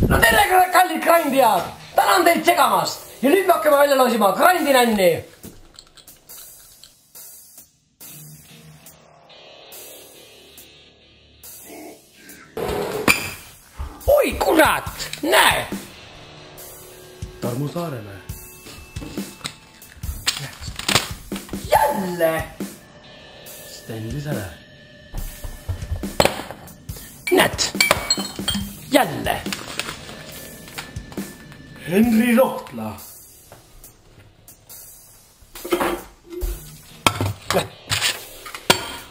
No tere, kallid grindijad! Tänan teid segamast ja nüüd me hakkame välja loosima grindinänni. Oi kurat, näe! Tarmo Saaremäe. Jälle! Sten Lisele. Näed! Jälle! Henri Rohtla.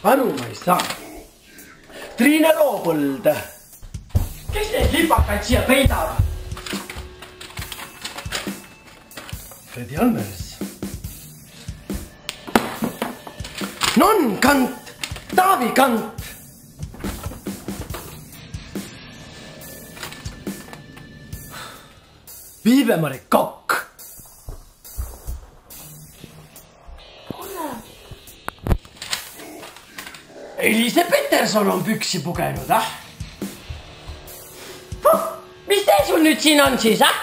Aru ma ei saa. Triine Roopõld. Kes neid lipakaid siia peidab? Fredi Almers. Non Kant, Taavi Kant. Viive-Mari Kokk. Elise Peterson on püksi pugenud, ah? Mis tee sul nüüd siin on siis, ah?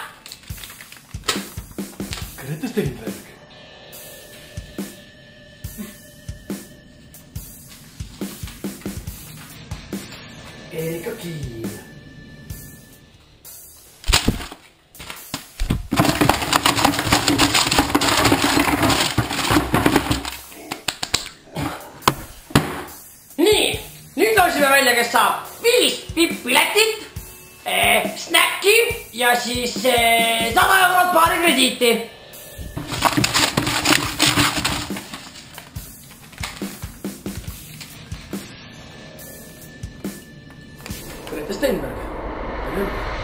Grete Stenberg. Erika Kiin. Nii, nüüd loosime välja, kes saab 5 VIP-piletit, snäkki ja siis 100 eurot paari krediiti. Grete Stenberg.